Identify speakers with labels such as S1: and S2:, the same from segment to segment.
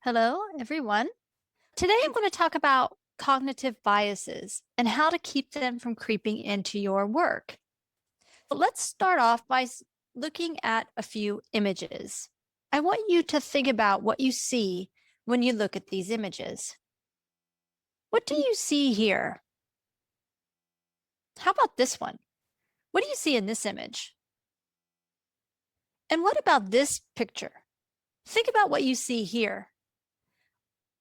S1: Hello, everyone. Today I'm going to talk about cognitive biases and how to keep them from creeping into your work. But let's start off by looking at a few images. I want you to think about what you see when you look at these images. What do you see here? How about this one? What do you see in this image? And what about this picture? Think about what you see here.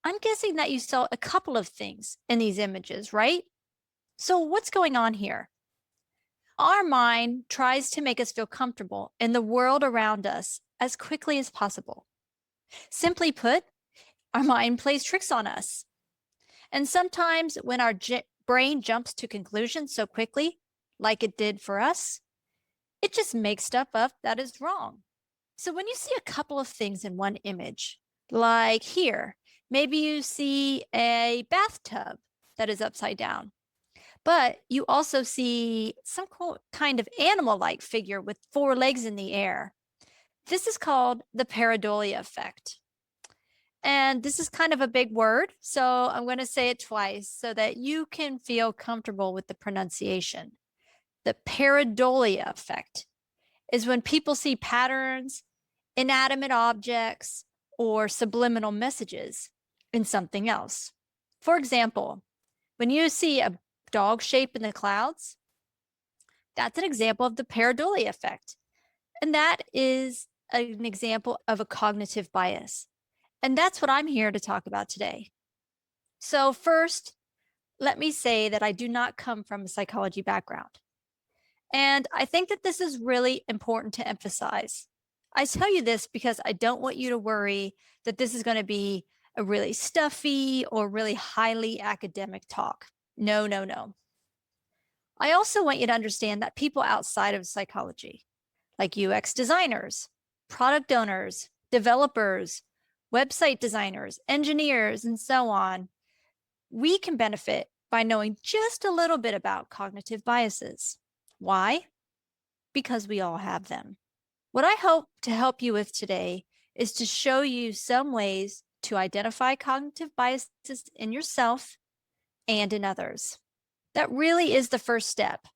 S1: I'm guessing that you saw a couple of things in these images, right? So what's going on here? Our mind tries to make us feel comfortable in the world around us as quickly as possible. Simply put, our mind plays tricks on us. And sometimes when our brain jumps to conclusions so quickly, like it did for us, it just makes stuff up that is wrong. So when you see a couple of things in one image, like here, maybe you see a bathtub that is upside down, but you also see some kind of animal-like figure with four legs in the air. This is called the Pareidolia effect. And this is kind of a big word, so I'm going to say it twice so that you can feel comfortable with the pronunciation. The Pareidolia effect is when people see patterns, inanimate objects, or subliminal messages in something else. For example, when you see a dog shape in the clouds, that's an example of the pareidolia effect. And that is an example of a cognitive bias. And that's what I'm here to talk about today. So first, let me say that I do not come from a psychology background. And I think that this is really important to emphasize. I tell you this because I don't want you to worry that this is going to be a really stuffy or really highly academic talk. No, no, no. I also want you to understand that people outside of psychology, like UX designers, product owners, developers, website designers, engineers, and so on, we can benefit by knowing just a little bit about cognitive biases. Why? Because we all have them. What I hope to help you with today is to show you some ways to identify cognitive biases in yourself and in others. That really is the first step.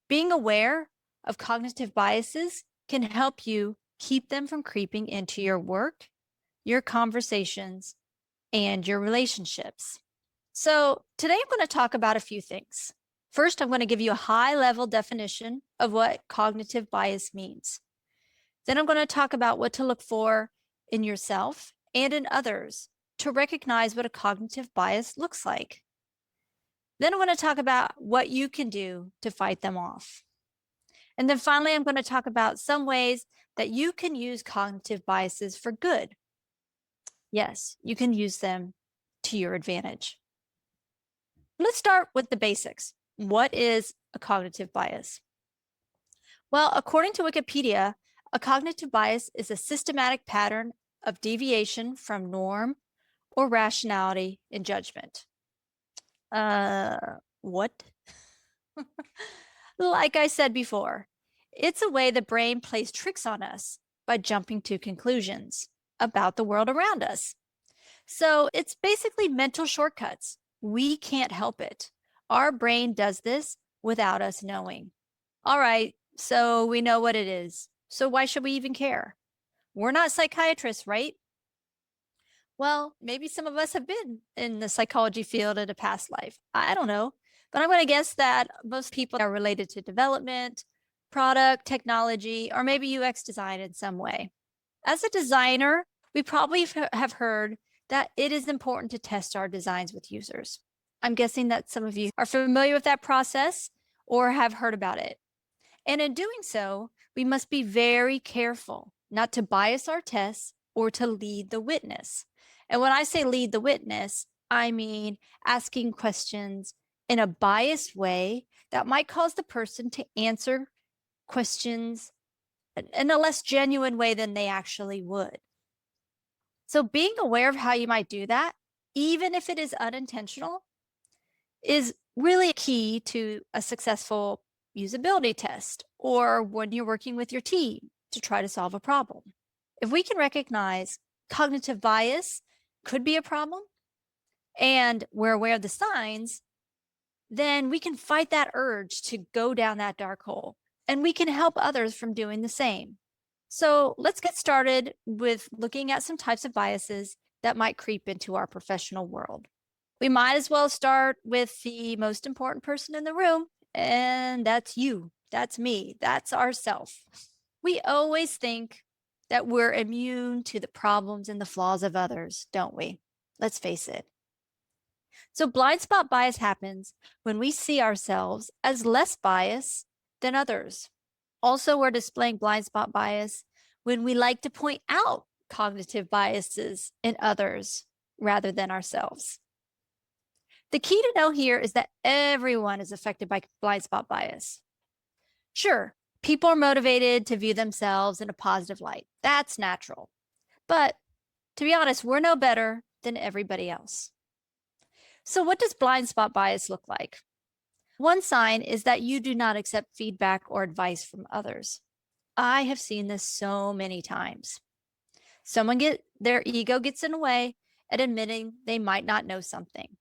S1: Being aware of cognitive biases can help you keep them from creeping into your work, your conversations, and your relationships. So today I'm going to talk about a few things. First, I'm going to give you a high-level definition of what cognitive bias means. Then I'm going to talk about what to look for in yourself and in others to recognize what a cognitive bias looks like. Then I'm going to talk about what you can do to fight them off. And then finally, I'm going to talk about some ways that you can use cognitive biases for good. Yes, you can use them to your advantage. Let's start with the basics. What is a cognitive bias? Well, according to Wikipedia, a cognitive bias is a systematic pattern of deviation from norm or rationality in judgment. What? Like I said before, it's a way the brain plays tricks on us by jumping to conclusions about the world around us. So it's basically mental shortcuts. We can't help it. Our brain does this without us knowing. All right, so we know what it is. So why should we even care? We're not psychiatrists, right? Well, maybe some of us have been in the psychology field in a past life. I don't know. But I'm going to guess that most people are related to development, product, technology, or maybe UX design in some way. As a designer, we probably have heard that it is important to test our designs with users. I'm guessing that some of you are familiar with that process or have heard about it. And in doing so, we must be very careful not to bias our tests or to lead the witness. And when I say lead the witness, I mean asking questions in a biased way that might cause the person to answer questions in a less genuine way than they actually would. So being aware of how you might do that, even if it is unintentional, is really key to a successful usability test or when you're working with your team to try to solve a problem. If we can recognize cognitive bias could be a problem and we're aware of the signs, then we can fight that urge to go down that dark hole and we can help others from doing the same. So let's get started with looking at some types of biases that might creep into our professional world. We might as well start with the most important person in the room, and that's you. That's me. That's ourself. We always think that we're immune to the problems and the flaws of others, don't we? Let's face it. So blind spot bias happens when we see ourselves as less biased than others. Also, we're displaying blind spot bias when we like to point out cognitive biases in others rather than ourselves. The key to know here is that everyone is affected by blind spot bias. Sure, people are motivated to view themselves in a positive light. That's natural. But to be honest, we're no better than everybody else. So what does blind spot bias look like? One sign is that you do not accept feedback or advice from others. I have seen this so many times. Their ego gets in the way at admitting they might not know something.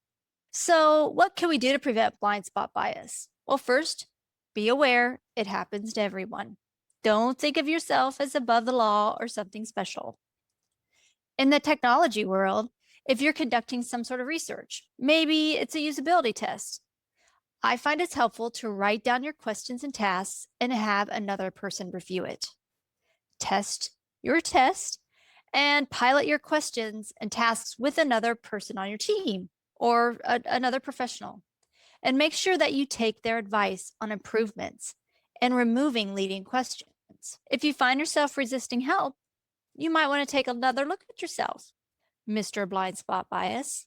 S1: So what can we do to prevent blind spot bias? Well, first, be aware it happens to everyone. Don't think of yourself as above the law or something special. In the technology world, if you're conducting some sort of research, maybe it's a usability test, I find it's helpful to write down your questions and tasks and have another person review it. Test your test and pilot your questions and tasks with another person on your team or another professional. And make sure that you take their advice on improvements and removing leading questions. If you find yourself resisting help, you might want to take another look at yourself, Mr. Blind Spot Bias.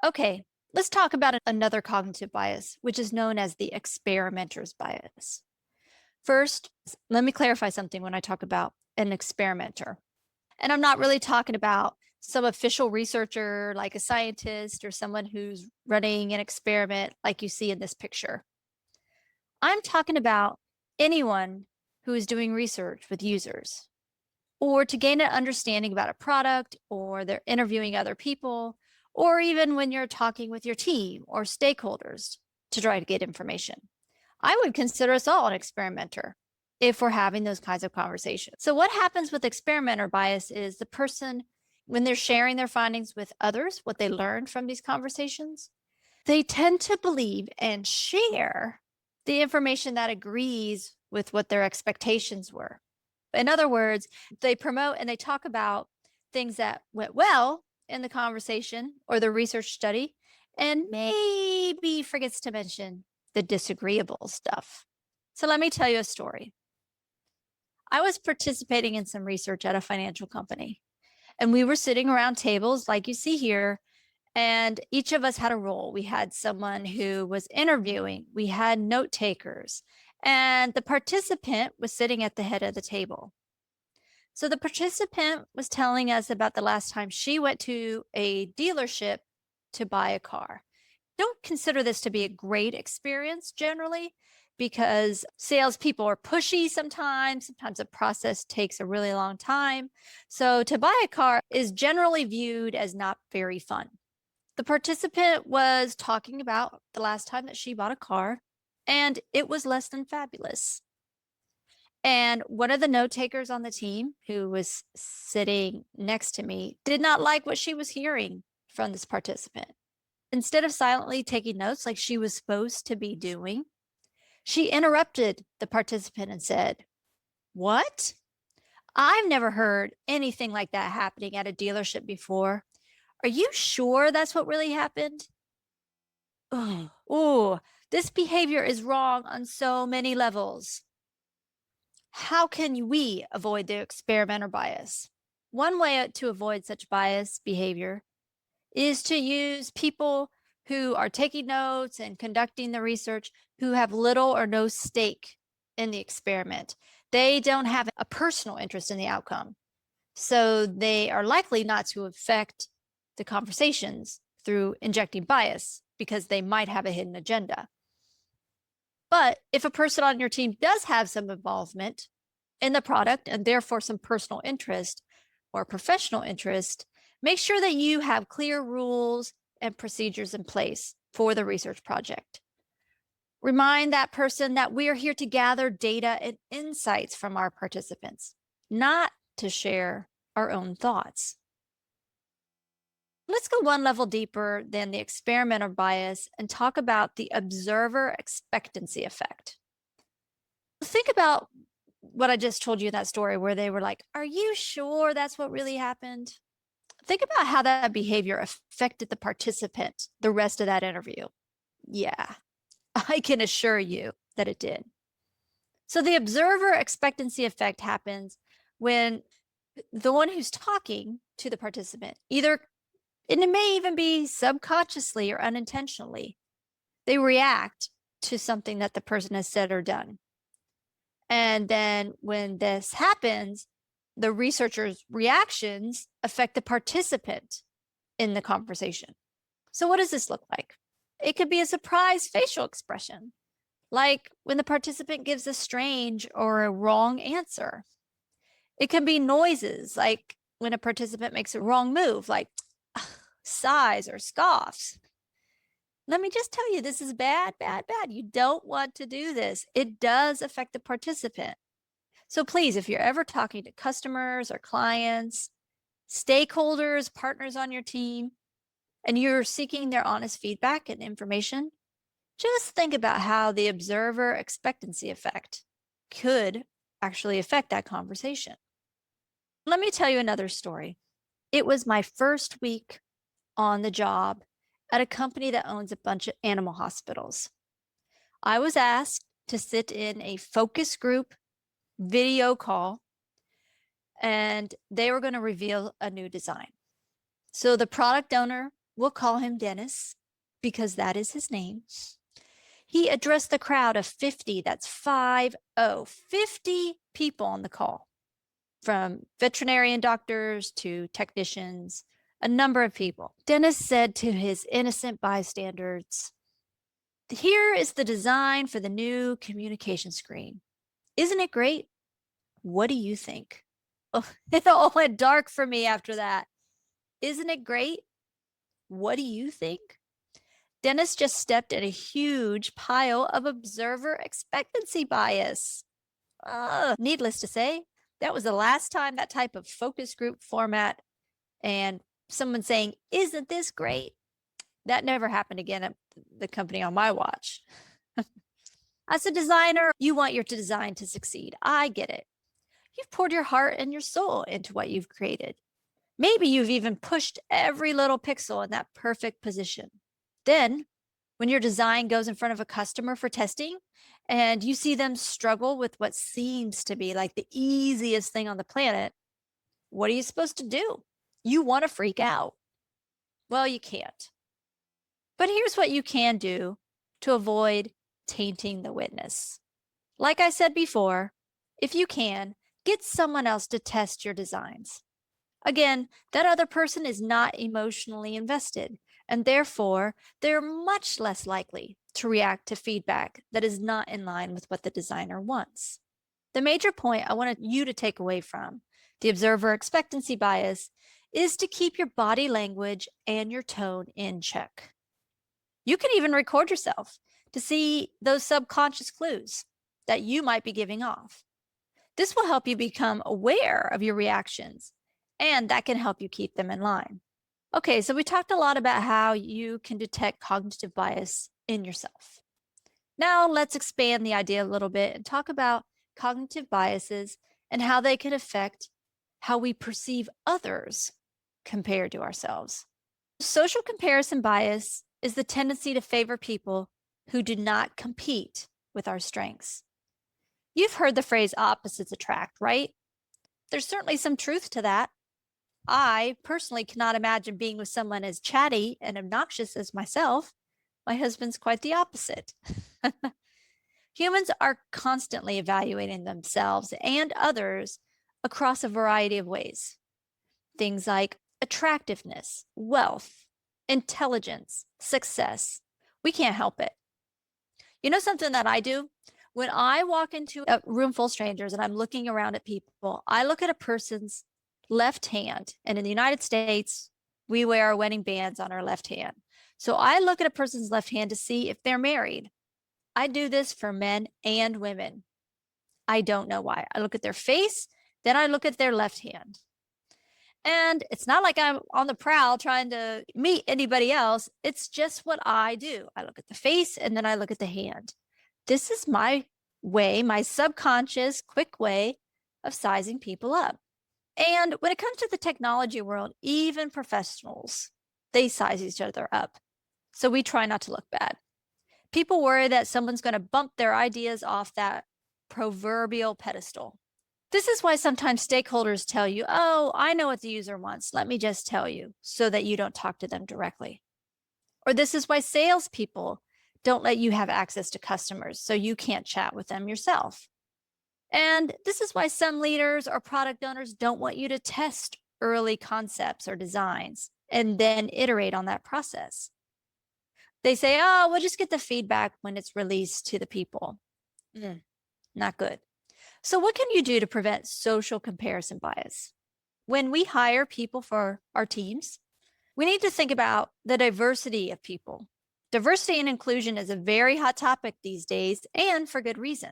S1: Okay, let's talk about another cognitive bias, which is known as the experimenter's bias. First, let me clarify something when I talk about an experimenter. And I'm not really talking about some official researcher like a scientist or someone who's running an experiment like you see in this picture. I'm talking about anyone who is doing research with users or to gain an understanding about a product, or they're interviewing other people, or even when you're talking with your team or stakeholders to try to get information. I would consider us all an experimenter if we're having those kinds of conversations. So what happens with experimenter bias is the person, when they're sharing their findings with others, what they learned from these conversations, they tend to believe and share the information that agrees with what their expectations were. In other words, they promote and they talk about things that went well in the conversation or the research study, and maybe forgets to mention the disagreeable stuff. So let me tell you a story. I was participating in some research at a financial company, and we were sitting around tables like you see here, and each of us had a role. We had someone who was interviewing, we had note takers, and the participant was sitting at the head of the table. So the participant was telling us about the last time she went to a dealership to buy a car. Don't consider this to be a great experience generally, because salespeople are pushy sometimes. Sometimes the process takes a really long time. So to buy a car is generally viewed as not very fun. The participant was talking about the last time that she bought a car, and it was less than fabulous. And one of the note takers on the team, who was sitting next to me, did not like what she was hearing from this participant. Instead of silently taking notes like she was supposed to be doing, she interrupted the participant and said, "What? I've never heard anything like that happening at a dealership before. Are you sure that's what really happened?" Oh, this behavior is wrong on so many levels. How can we avoid the experimenter bias? One way to avoid such bias behavior is to use people who are taking notes and conducting the research who have little or no stake in the experiment. They don't have a personal interest in the outcome, so they are likely not to affect the conversations through injecting bias because they might have a hidden agenda. But if a person on your team does have some involvement in the product and therefore some personal interest or professional interest, Make sure that you have clear rules and procedures in place for the research project. Remind that person that we are here to gather data and insights from our participants, not to share our own thoughts. Let's go one level deeper than the experimenter bias and talk about the observer expectancy effect. Think about what I just told you in that story where they were like, "Are you sure that's what really happened?" Think about how that behavior affected the participant the rest of that interview. Yeah, I can assure you that it did. So the observer expectancy effect happens when the one who's talking to the participant, either, and it may even be subconsciously or unintentionally, they react to something that the person has said or done. And then when this happens, the researcher's reactions affect the participant in the conversation. So what does this look like? It could be a surprise facial expression, like when the participant gives a strange or a wrong answer. It can be noises, like when a participant makes a wrong move, like sighs or scoffs. Let me just tell you, this is bad, bad, bad. You don't want to do this. It does affect the participant. So please, if you're ever talking to customers or clients, stakeholders, partners on your team, and you're seeking their honest feedback and information, just think about how the observer expectancy effect could actually affect that conversation. Let me tell you another story. It was my first week on the job at a company that owns a bunch of animal hospitals. I was asked to sit in a focus group video call, and they were going to reveal a new design. So the product owner, we'll call him Dennis because that is his name. He addressed the crowd of 50, that's 50 people on the call, from veterinarian doctors to technicians, a number of people. Dennis said to his innocent bystanders, "Here is the design for the new communication screen. Isn't it great? What do you think?" Oh, it all went dark for me after that. Isn't it great? What do you think? Dennis just stepped in a huge pile of observer expectancy bias. Needless to say, that was the last time that type of focus group format and someone saying, "Isn't this great?" That never happened again at the company on my watch. As a designer, you want your design to succeed. I get it. You've poured your heart and your soul into what you've created. Maybe you've even pushed every little pixel in that perfect position. Then, when your design goes in front of a customer for testing and you see them struggle with what seems to be like the easiest thing on the planet, what are you supposed to do? You want to freak out. Well, you can't. But here's what you can do to avoid tainting the witness. Like I said before, if you can, get someone else to test your designs. Again, that other person is not emotionally invested, and therefore they're much less likely to react to feedback that is not in line with what the designer wants. The major point I wanted you to take away from the observer expectancy bias is to keep your body language and your tone in check. You can even record yourself to see those subconscious clues that you might be giving off. This will help you become aware of your reactions, and that can help you keep them in line. Okay, so we talked a lot about how you can detect cognitive bias in yourself. Now let's expand the idea a little bit and talk about cognitive biases and how they can affect how we perceive others compared to ourselves. Social comparison bias is the tendency to favor people who do not compete with our strengths. You've heard the phrase opposites attract, right? There's certainly some truth to that. I personally cannot imagine being with someone as chatty and obnoxious as myself. My husband's quite the opposite. Humans are constantly evaluating themselves and others across a variety of ways. Things like attractiveness, wealth, intelligence, success. We can't help it. You know something that I do? When I walk into a room full of strangers and I'm looking around at people, I look at a person's left hand. And in the United States, we wear our wedding bands on our left hand. So I look at a person's left hand to see if they're married. I do this for men and women. I don't know why. I look at their face, then I look at their left hand. And it's not like I'm on the prowl trying to meet anybody else. It's just what I do. I look at the face and then I look at the hand. This is my way, my subconscious, quick way of sizing people up. And when it comes to the technology world, even professionals, they size each other up. So we try not to look bad. People worry that someone's going to bump their ideas off that proverbial pedestal. This is why sometimes stakeholders tell you, oh, I know what the user wants. Let me just tell you, so that you don't talk to them directly. Or this is why salespeople don't let you have access to customers, so you can't chat with them yourself. And this is why some leaders or product owners don't want you to test early concepts or designs and then iterate on that process. They say, oh, we'll just get the feedback when it's released to the people. Not good. So what can you do to prevent social comparison bias? When we hire people for our teams, we need to think about the diversity of people. Diversity and inclusion is a very hot topic these days, and for good reason.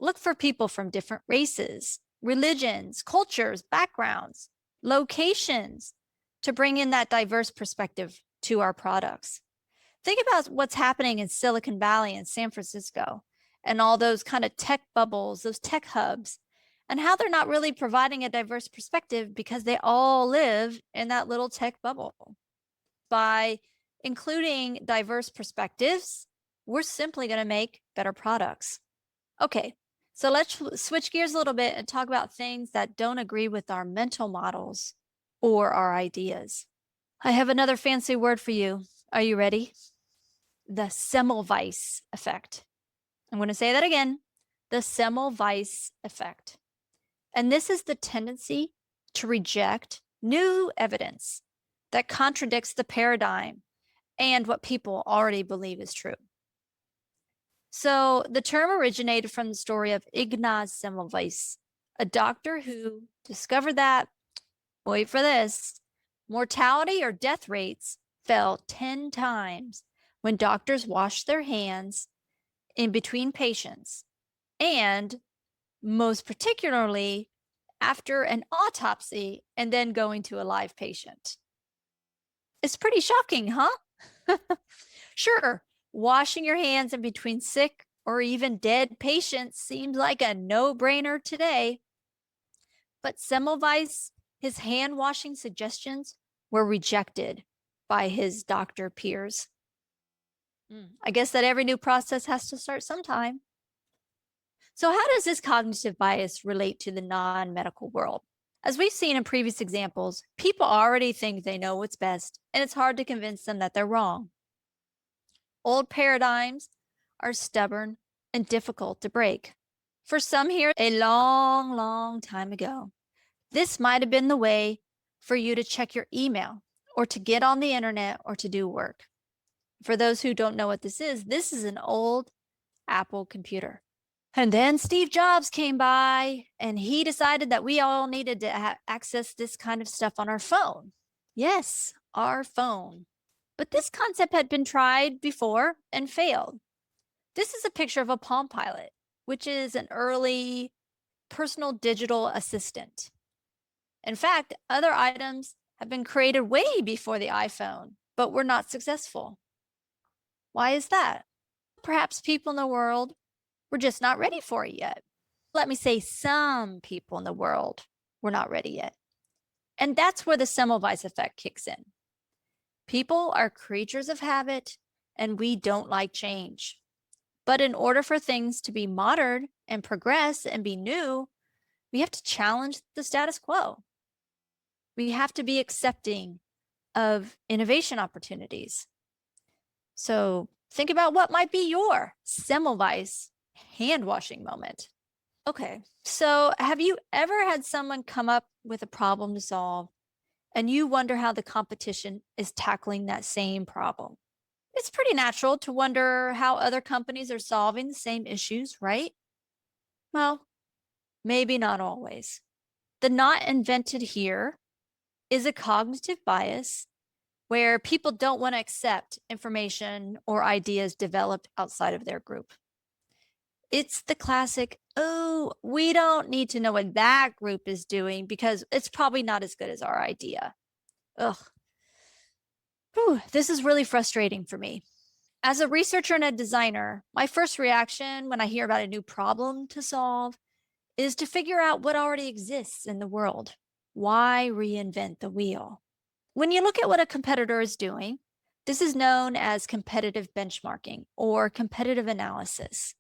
S1: Look for people from different races, religions, cultures, backgrounds, locations to bring in that diverse perspective to our products. Think about what's happening in Silicon Valley and San Francisco and all those kind of tech bubbles, those tech hubs, and how they're not really providing a diverse perspective because they all live in that little tech bubble. By including diverse perspectives, we're simply going to make better products. Okay, so let's switch gears a little bit and talk about things that don't agree with our mental models or our ideas. I have another fancy word for you. Are you ready? The Semmelweis Effect. I'm going to say that again, the Semmelweis Effect. And this is the tendency to reject new evidence that contradicts the paradigm and what people already believe is true. So the term originated from the story of Ignaz Semmelweis, a doctor who discovered that, wait for this, mortality or death rates fell 10 times when doctors washed their hands in between patients, and most particularly after an autopsy and then going to a live patient. It's pretty shocking, huh? Sure, washing your hands in between sick or even dead patients seems like a no-brainer today. But Semmelweis, his hand-washing suggestions were rejected by his doctor peers. I guess that every new process has to start sometime. So how does this cognitive bias relate to the non-medical world? As we've seen in previous examples, people already think they know what's best, and it's hard to convince them that they're wrong. Old paradigms are stubborn and difficult to break. For some here, a long, long time ago, this might have been the way for you to check your email or to get on the internet or to do work. For those who don't know what this is an old Apple computer. And then Steve Jobs came by and he decided that we all needed to access this kind of stuff on our phone. Yes, our phone. But this concept had been tried before and failed. This is a picture of a Palm Pilot, which is an early personal digital assistant. In fact, other items have been created way before the iPhone, but were not successful. Why is that? Perhaps people in the world were just not ready for it yet. Let me say some people in the world were not ready yet. And that's where the Semmelweis effect kicks in. People are creatures of habit, and we don't like change. But in order for things to be modern and progress and be new, we have to challenge the status quo. We have to be accepting of innovation opportunities. So think about what might be your Semmelweis hand-washing moment. Okay, so have you ever had someone come up with a problem to solve and you wonder how the competition is tackling that same problem? It's pretty natural to wonder how other companies are solving the same issues, right? Well, maybe not always. The not invented here is a cognitive bias where people don't want to accept information or ideas developed outside of their group. It's the classic, oh, we don't need to know what that group is doing because it's probably not as good as our idea. Ugh. Whew, this is really frustrating for me. As a researcher and a designer, my first reaction when I hear about a new problem to solve is to figure out what already exists in the world. Why reinvent the wheel? When you look at what a competitor is doing, this is known as competitive benchmarking or competitive analysis.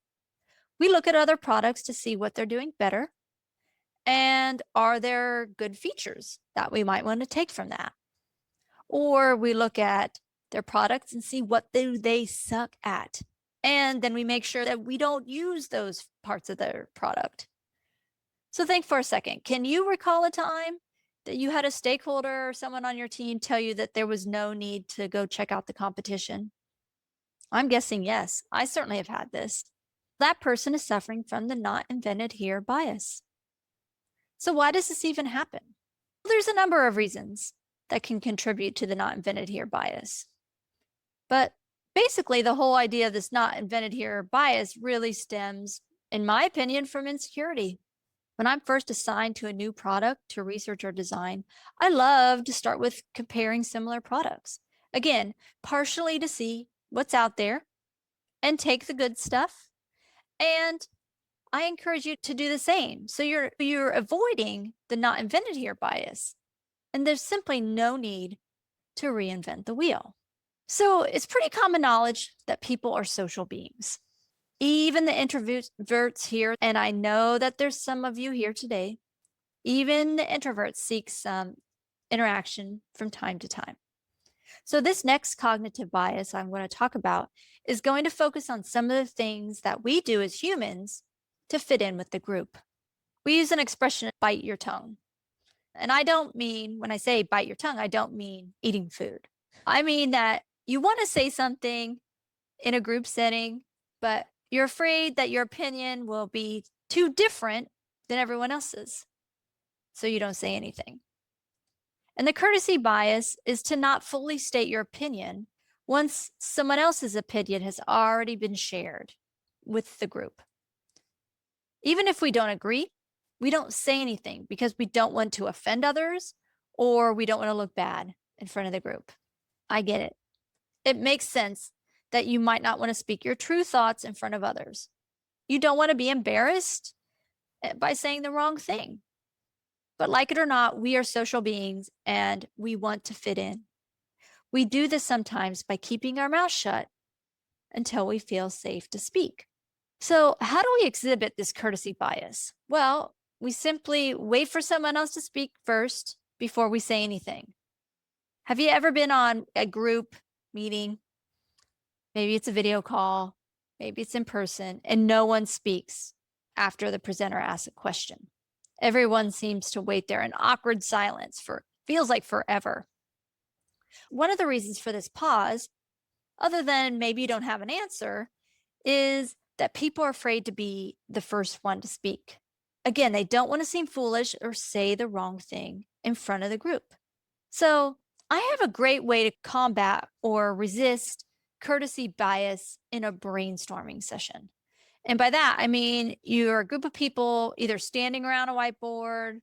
S1: We look at other products to see what they're doing better and are there good features that we might want to take from that. Or we look at their products and see what they suck at. And then we make sure that we don't use those parts of their product. So think for a second. Can you recall a time that you had a stakeholder or someone on your team tell you that there was no need to go check out the competition? I'm guessing yes. I certainly have had this. That person is suffering from the not invented here bias. So why does this even happen? Well, there's a number of reasons that can contribute to the not invented here bias. But basically, the whole idea of this not invented here bias really stems, in my opinion, from insecurity. When I'm first assigned to a new product to research or design, I love to start with comparing similar products. Again, partially to see what's out there and take the good stuff. And I encourage you to do the same. So you're avoiding the not invented here bias. And there's simply no need to reinvent the wheel. So it's pretty common knowledge that people are social beings. Even the introverts here, and I know that there's some of you here today, even the introverts seek some interaction from time to time. So this next cognitive bias I'm going to talk about is going to focus on some of the things that we do as humans to fit in with the group. We use an expression, bite your tongue. And I don't mean, when I say bite your tongue, I don't mean eating food. I mean that you want to say something in a group setting, but you're afraid that your opinion will be too different than everyone else's. So you don't say anything. And the courtesy bias is to not fully state your opinion once someone else's opinion has already been shared with the group. Even if we don't agree, we don't say anything because we don't want to offend others or we don't want to look bad in front of the group. I get it. It makes sense that you might not want to speak your true thoughts in front of others. You don't want to be embarrassed by saying the wrong thing. But like it or not, we are social beings and we want to fit in. We do this sometimes by keeping our mouth shut until we feel safe to speak. So how do we exhibit this courtesy bias? Well, we simply wait for someone else to speak first before we say anything. Have you ever been on a group meeting? Maybe it's a video call, maybe it's in person, and no one speaks after the presenter asks a question. Everyone seems to wait there in awkward silence for feels like forever. One of the reasons for this pause, other than maybe you don't have an answer, is that people are afraid to be the first one to speak. Again, they don't want to seem foolish or say the wrong thing in front of the group. So I have a great way to combat or resist courtesy bias in a brainstorming session. And by that, I mean you're a group of people either standing around a whiteboard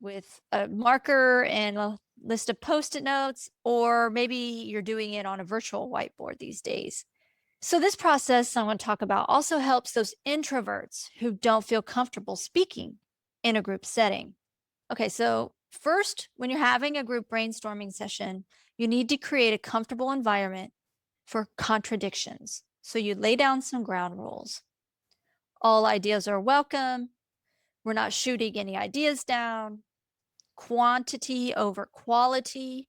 S1: with a marker and a list of Post-it notes, or maybe you're doing it on a virtual whiteboard these days. So this process I want to talk about also helps those introverts who don't feel comfortable speaking in a group setting. Okay, so first, when you're having a group brainstorming session, you need to create a comfortable environment for contradictions. So you lay down some ground rules. All ideas are welcome. We're not shooting any ideas down. Quantity over quality.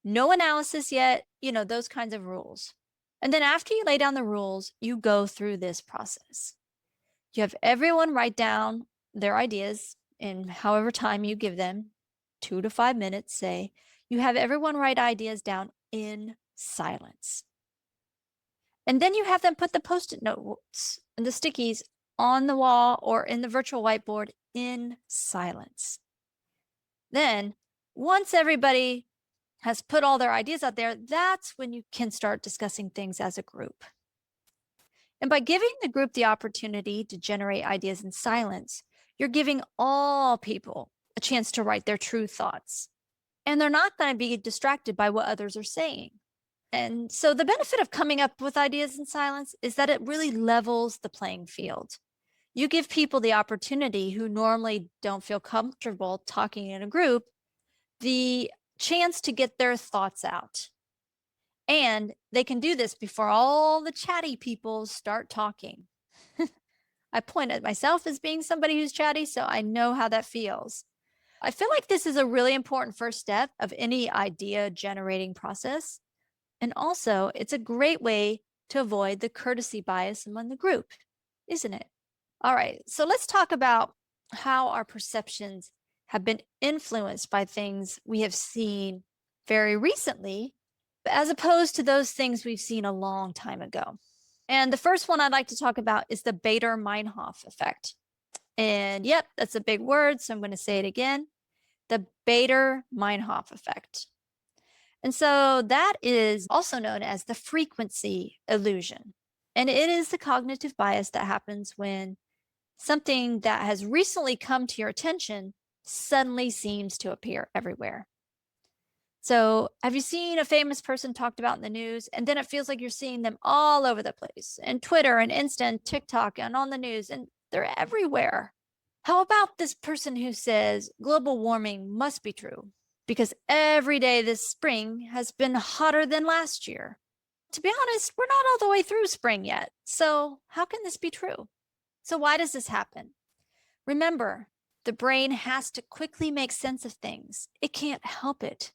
S1: No analysis yet, those kinds of rules. And then after you lay down the rules, you go through this process. You have everyone write down their ideas in however time you give them, 2 to 5 minutes, say. You have everyone write ideas down in silence. And then you have them put the Post-it notes and the stickies on the wall or in the virtual whiteboard in silence. Then, once everybody has put all their ideas out there, that's when you can start discussing things as a group. And by giving the group the opportunity to generate ideas in silence, you're giving all people a chance to write their true thoughts. And they're not going to be distracted by what others are saying. And so the benefit of coming up with ideas in silence is that it really levels the playing field. You give people the opportunity who normally don't feel comfortable talking in a group the chance to get their thoughts out. And they can do this before all the chatty people start talking. I point at myself as being somebody who's chatty, so I know how that feels. I feel like this is a really important first step of any idea generating process. And also, it's a great way to avoid the courtesy bias among the group, isn't it? All right, so let's talk about how our perceptions have been influenced by things we have seen very recently, as opposed to those things we've seen a long time ago. And the first one I'd like to talk about is the Baader-Meinhof effect. And yep, that's a big word, so I'm going to say it again. The Baader-Meinhof effect. And so that is also known as the frequency illusion. And it is the cognitive bias that happens when something that has recently come to your attention suddenly seems to appear everywhere. So have you seen a famous person talked about in the news, and then it feels like you're seeing them all over the place, and Twitter and Insta and TikTok and on the news, and they're everywhere? How about this person who says global warming must be true because every day this spring has been hotter than last year? To be honest, we're not all the way through spring yet. So how can this be true? So why does this happen? Remember, the brain has to quickly make sense of things. It can't help it.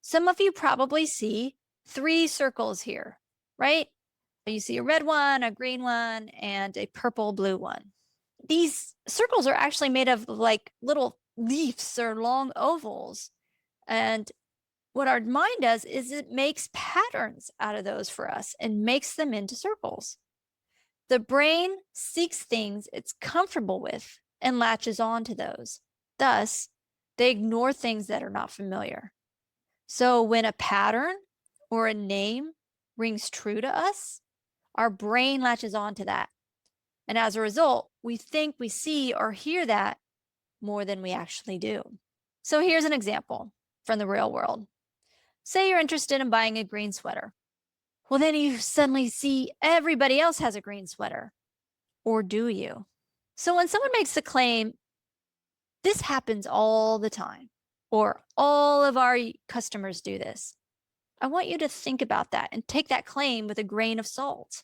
S1: Some of you probably see 3 circles here, right? You see a red one, a green one, and a purple blue one. These circles are actually made of like little leaves or long ovals. And what our mind does is it makes patterns out of those for us and makes them into circles. The brain seeks things it's comfortable with and latches on to those. Thus, they ignore things that are not familiar. So when a pattern or a name rings true to us, our brain latches on to that. And as a result, we think we see or hear that more than we actually do. So here's an example from the real world. Say you're interested in buying a green sweater. Well, then you suddenly see everybody else has a green sweater. Or do you? So when someone makes the claim, this happens all the time, or all of our customers do this, I want you to think about that and take that claim with a grain of salt.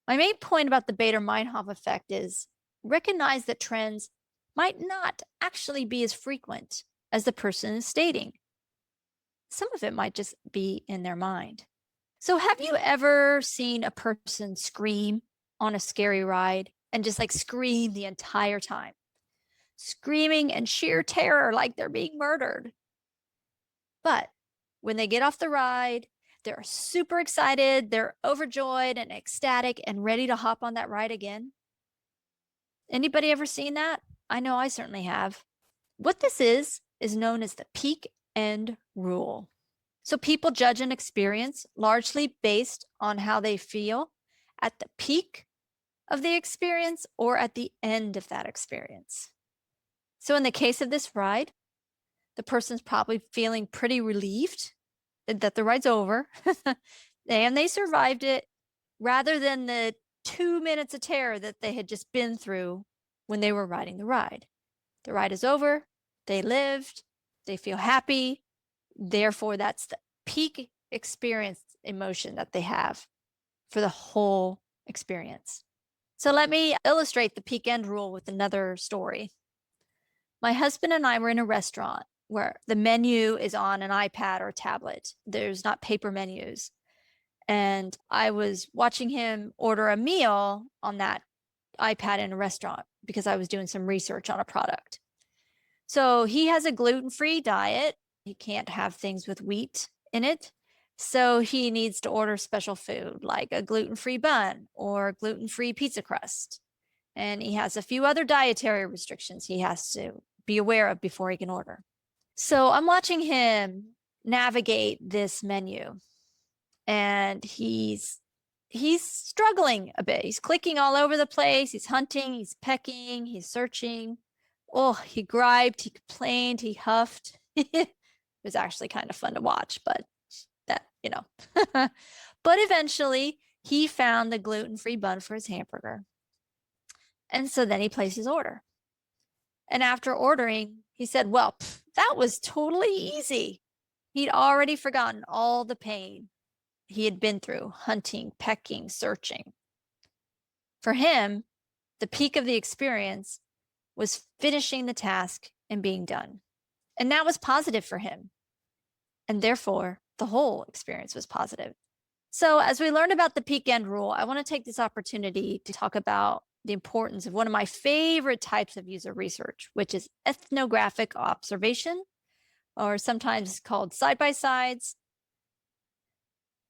S1: My main point about the Baader-Meinhof effect is recognize that trends might not actually be as frequent as the person is stating. Some of it might just be in their mind. So have you ever seen a person scream on a scary ride and just like scream the entire time? Screaming in sheer terror like they're being murdered. But when they get off the ride, they're super excited, they're overjoyed and ecstatic and ready to hop on that ride again. Anybody ever seen that? I know I certainly have. What this is known as the peak end rule. So people judge an experience largely based on how they feel at the peak of the experience or at the end of that experience. So in the case of this ride, the person's probably feeling pretty relieved that the ride's over and they survived it rather than the 2 minutes of terror that they had just been through when they were riding the ride. The ride is over, they lived, they feel happy. Therefore, that's the peak experience emotion that they have for the whole experience. So let me illustrate the peak end rule with another story. My husband and I were in a restaurant where the menu is on an iPad or tablet. There's not paper menus. And I was watching him order a meal on that iPad in a restaurant because I was doing some research on a product. So he has a gluten-free diet. He can't have things with wheat in it. So he needs to order special food like a gluten-free bun or gluten-free pizza crust. And he has a few other dietary restrictions he has to be aware of before he can order. So I'm watching him navigate this menu, and he's struggling a bit. He's clicking all over the place. He's hunting, he's pecking, he's searching. Oh, he griped, he complained, he huffed. It was actually kind of fun to watch, but that. But eventually he found the gluten-free bun for his hamburger. And so then he placed his order. And after ordering, he said, well, that was totally easy. He'd already forgotten all the pain he had been through, hunting, pecking, searching. For him, the peak of the experience was finishing the task and being done. And that was positive for him. And therefore, the whole experience was positive. So, as we learned about the peak end rule, I want to take this opportunity to talk about the importance of one of my favorite types of user research, which is ethnographic observation, or sometimes called side-by-sides.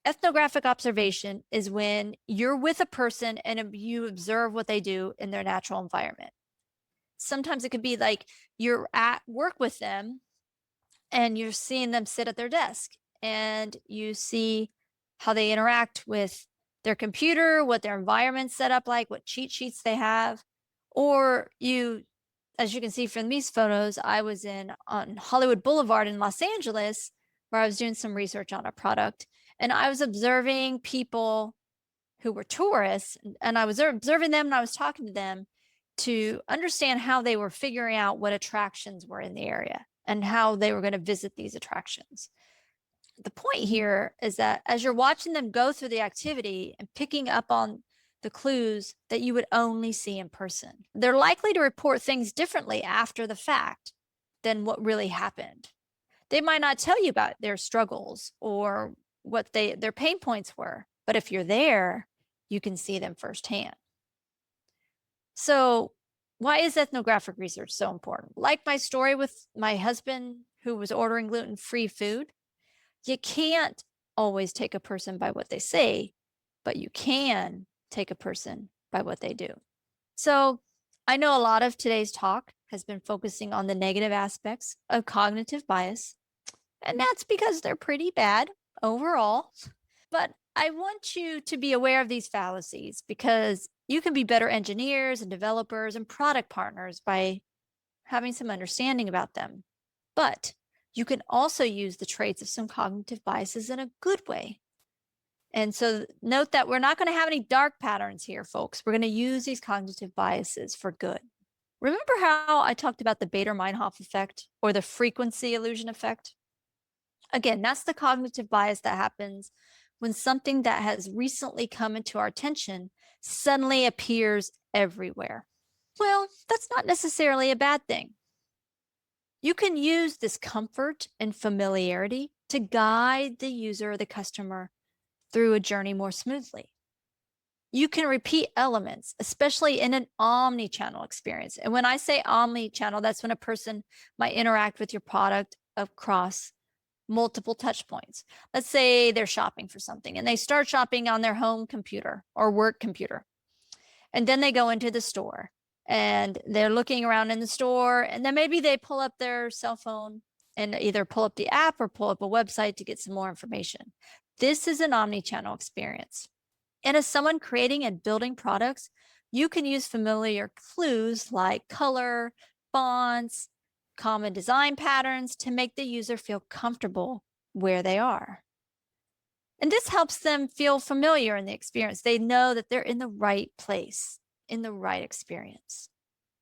S1: Ethnographic observation is when you're with a person and you observe what they do in their natural environment. Sometimes it could be like you're at work with them and you're seeing them sit at their desk and you see how they interact with their computer, what their environment's set up like, what cheat sheets they have. Or as you can see from these photos, I was on Hollywood Boulevard in Los Angeles, where I was doing some research on a product. And I was observing people who were tourists, and I was observing them and I was talking to them to understand how they were figuring out what attractions were in the area and how they were going to visit these attractions. The point here is that as you're watching them go through the activity and picking up on the clues that you would only see in person, they're likely to report things differently after the fact than what really happened. They might not tell you about their struggles or what their pain points were, but if you're there, you can see them firsthand. So why is ethnographic research so important? Like my story with my husband who was ordering gluten-free food, you can't always take a person by what they say, but you can take a person by what they do. So I know a lot of today's talk has been focusing on the negative aspects of cognitive bias, and that's because they're pretty bad overall. But I want you to be aware of these fallacies because you can be better engineers and developers and product partners by having some understanding about them. But you can also use the traits of some cognitive biases in a good way. And so note that we're not going to have any dark patterns here, folks. We're going to use these cognitive biases for good. Remember how I talked about the Baader-Meinhof effect or the frequency illusion effect? Again, that's the cognitive bias that happens when something that has recently come into our attention suddenly appears everywhere. Well, that's not necessarily a bad thing. You can use this comfort and familiarity to guide the user or the customer through a journey more smoothly. You can repeat elements, especially in an omni-channel experience. And when I say omni-channel, that's when a person might interact with your product across multiple touch points. Let's say they're shopping for something and they start shopping on their home computer or work computer. And then they go into the store and they're looking around in the store, and then maybe they pull up their cell phone and either pull up the app or pull up a website to get some more information. This is an omni-channel experience. And as someone creating and building products, you can use familiar clues like color, fonts, common design patterns to make the user feel comfortable where they are. And this helps them feel familiar in the experience. They know that they're in the right place, in the right experience.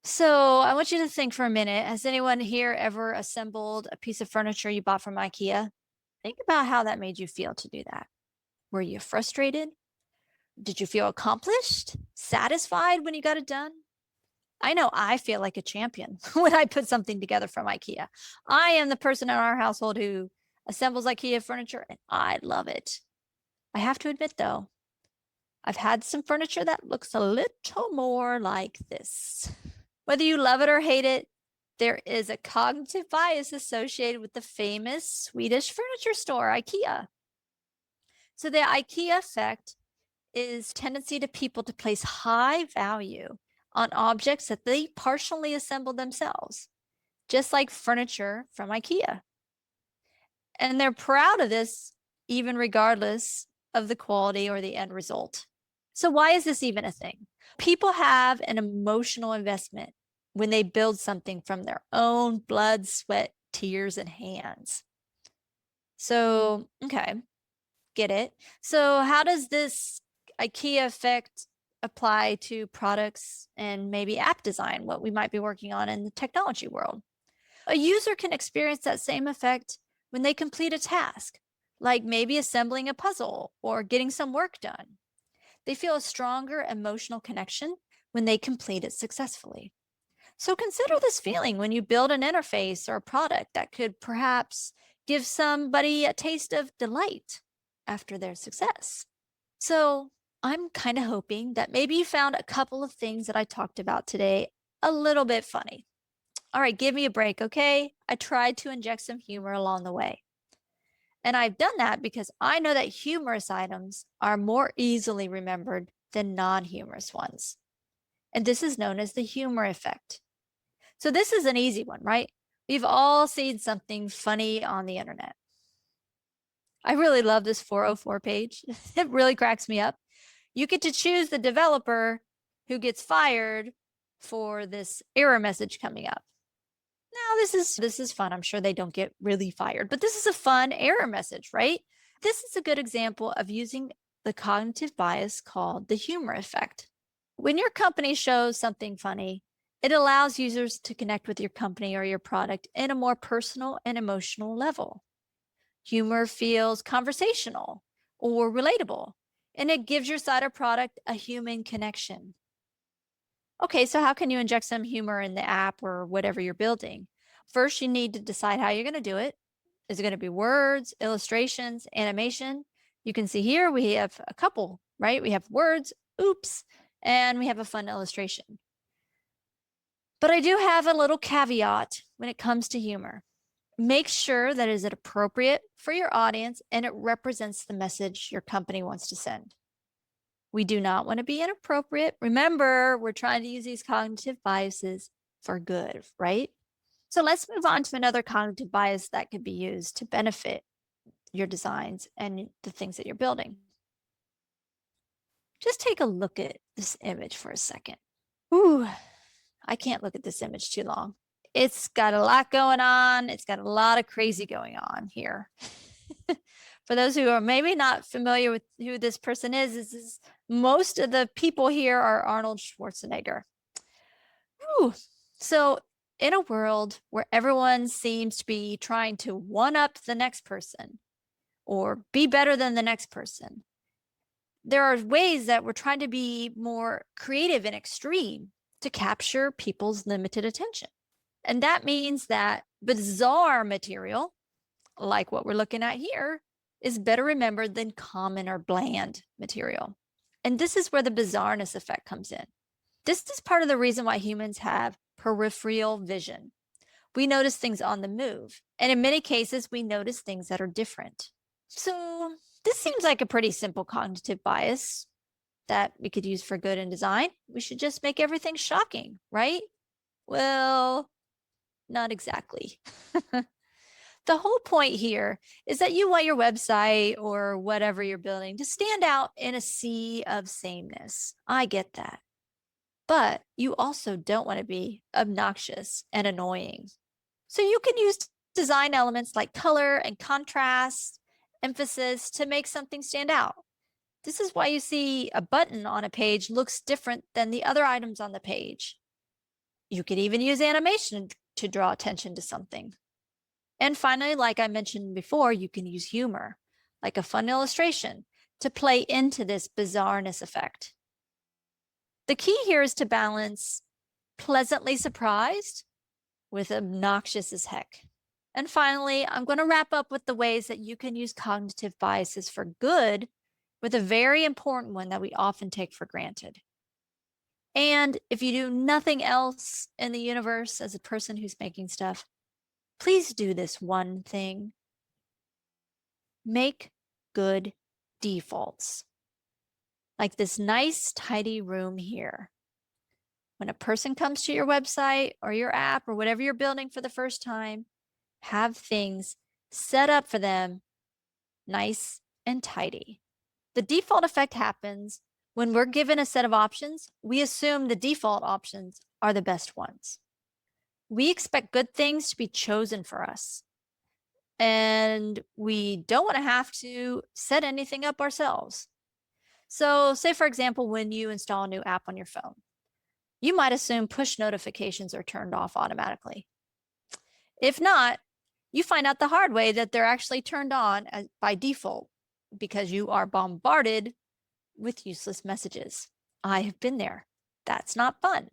S1: So I want you to think for a minute, has anyone here ever assembled a piece of furniture you bought from Ikea? Think about how that made you feel to do that. Were you frustrated? Did you feel accomplished? Satisfied when you got it done? I know I feel like a champion when I put something together from Ikea. I am the person in our household who assembles Ikea furniture, and I love it. I have to admit, though, I've had some furniture that looks a little more like this. Whether you love it or hate it, there is a cognitive bias associated with the famous Swedish furniture store, Ikea. So the Ikea effect is tendency to people to place high value on objects that they partially assemble themselves. just like furniture from Ikea. And they're proud of this, even regardless of the quality or the end result. So, why is this even a thing? People have an emotional investment when they build something from their own blood, sweat, tears, and hands. So, okay, get it. So, how does this IKEA effect apply to products and maybe app design, what we might be working on in the technology world? A user can experience that same effect when they complete a task, like maybe assembling a puzzle or getting some work done. They feel a stronger emotional connection when they complete it successfully. So consider this feeling when you build an interface or a product that could perhaps give somebody a taste of delight after their success. So I'm kind of hoping that maybe you found a couple of things that I talked about today a little bit funny. All right, give me a break, okay? I tried to inject some humor along the way. And I've done that because I know that humorous items are more easily remembered than non humorous ones. And this is known as the humor effect. So, this is an easy one, right? We've all seen something funny on the internet. I really love this 404 page. It really cracks me up. You get to choose the developer who gets fired for this error message coming up. Now, this is fun. I'm sure they don't get really fired, but this is a fun error message, right? This is a good example of using the cognitive bias called the humor effect. When your company shows something funny, it allows users to connect with your company or your product in a more personal and emotional level. Humor feels conversational or relatable, and it gives your site or product a human connection. Okay, so how can you inject some humor in the app or whatever you're building? First, you need to decide how you're going to do it. Is it going to be words, illustrations, animation? You can see here we have a couple, right? We have words, oops, and we have a fun illustration. But I do have a little caveat when it comes to humor. Make sure that is it appropriate for your audience and it represents the message your company wants to send. We do not want to be inappropriate. Remember, we're trying to use these cognitive biases for good, right? So let's move on to another cognitive bias that could be used to benefit your designs and the things that you're building. Just take a look at this image for a second. Ooh, I can't look at this image too long. It's got a lot going on. It's got a lot of crazy going on here. For those who are maybe not familiar with who this person is most of the people here are Arnold Schwarzenegger. Whew. So in a world where everyone seems to be trying to one up the next person or be better than the next person, there are ways that we're trying to be more creative and extreme to capture people's limited attention. And that means that bizarre material, like what we're looking at here, is better remembered than common or bland material. And this is where the bizarreness effect comes in. This is part of the reason why humans have peripheral vision. We notice things on the move, and in many cases, we notice things that are different. So, this seems like a pretty simple cognitive bias that we could use for good in design. We should just make everything shocking, right? Well, not exactly. The whole point here is that you want your website or whatever you're building to stand out in a sea of sameness. I get that. But you also don't want to be obnoxious and annoying. So you can use design elements like color and contrast, emphasis to make something stand out. This is why you see a button on a page looks different than the other items on the page. You could even use animation to draw attention to something. And finally, like I mentioned before, you can use humor, like a fun illustration, to play into this bizarreness effect. The key here is to balance pleasantly surprised with obnoxious as heck. And finally, I'm going to wrap up with the ways that you can use cognitive biases for good with a very important one that we often take for granted. And if you do nothing else in the universe as a person who's making stuff, please do this one thing. Make good defaults. Like this nice, tidy room here. When a person comes to your website or your app or whatever you're building for the first time, have things set up for them nice and tidy. The default effect happens when we're given a set of options. We assume the default options are the best ones. We expect good things to be chosen for us, and we don't want to have to set anything up ourselves. So, say for example, when you install a new app on your phone, you might assume push notifications are turned off automatically. If not, you find out the hard way that they're actually turned on by default because you are bombarded with useless messages. I have been there. That's not fun.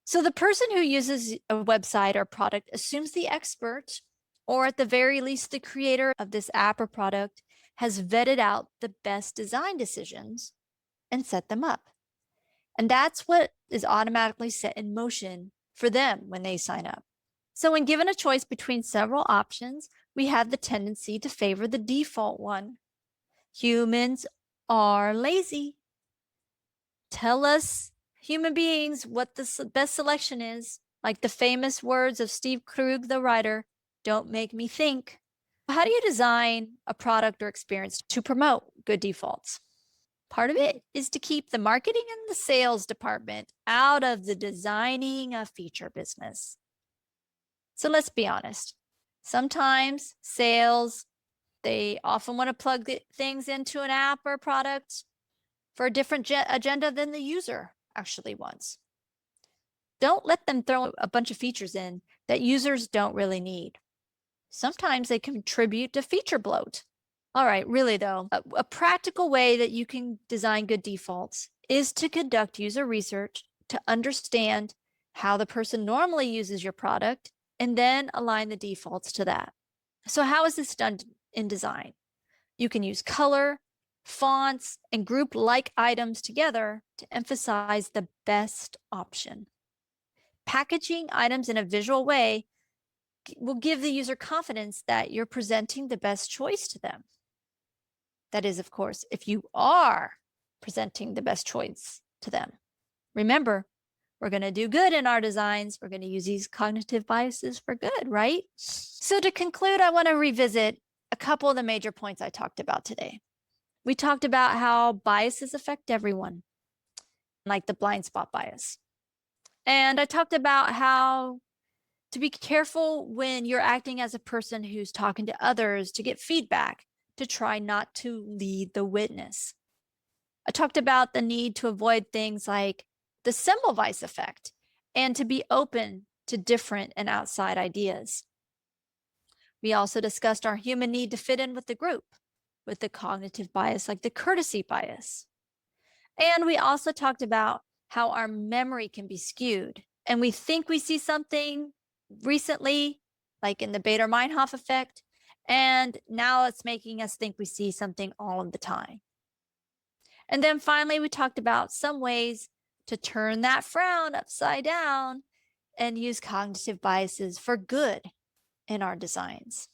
S1: So the person who uses a website or product assumes the expert, or at the very least, the creator of this app or product, has vetted out the best design decisions and set them up. And that's what is automatically set in motion for them when they sign up. So when given a choice between several options, we have the tendency to favor the default one. Humans are lazy. Tell us, human beings, what the best selection is. Like the famous words of Steve Krug, the writer, don't make me think. How do you design a product or experience to promote good defaults? Part of it is to keep the marketing and the sales department out of the designing a feature business. So let's be honest. Sometimes sales, they often want to plug things into an app or product for a different agenda than the user actually wants. Don't let them throw a bunch of features in that users don't really need. Sometimes they contribute to feature bloat. All right, really though, a practical way that you can design good defaults is to conduct user research to understand how the person normally uses your product and then align the defaults to that. So how is this done in design? You can use color, fonts, and group like items together to emphasize the best option. Packaging items in a visual way will give the user confidence that you're presenting the best choice to them. That is, of course, if you are presenting the best choice to them. Remember, we're going to do good in our designs. We're going to use these cognitive biases for good, right? So to conclude, I want to revisit a couple of the major points I talked about today. We talked about how biases affect everyone, like the blind spot bias. And I talked about how to be careful when you're acting as a person who's talking to others to get feedback, to try not to lead the witness. I talked about the need to avoid things like the Semmelweis effect and to be open to different and outside ideas. We also discussed our human need to fit in with the group, with the cognitive bias like the courtesy bias. And we also talked about how our memory can be skewed and we think we see something recently, like in the Baader-Meinhof effect, and now it's making us think we see something all of the time. And then finally, we talked about some ways to turn that frown upside down and use cognitive biases for good in our designs.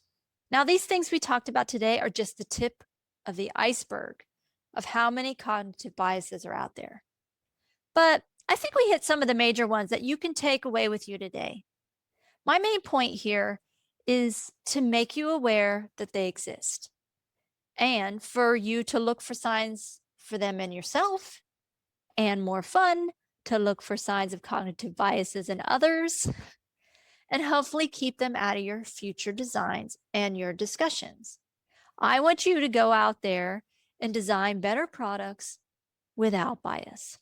S1: Now, these things we talked about today are just the tip of the iceberg of how many cognitive biases are out there. But I think we hit some of the major ones that you can take away with you today. My main point here is to make you aware that they exist and for you to look for signs for them in yourself, and more fun, to look for signs of cognitive biases in others, and hopefully keep them out of your future designs and your discussions. I want you to go out there and design better products without bias.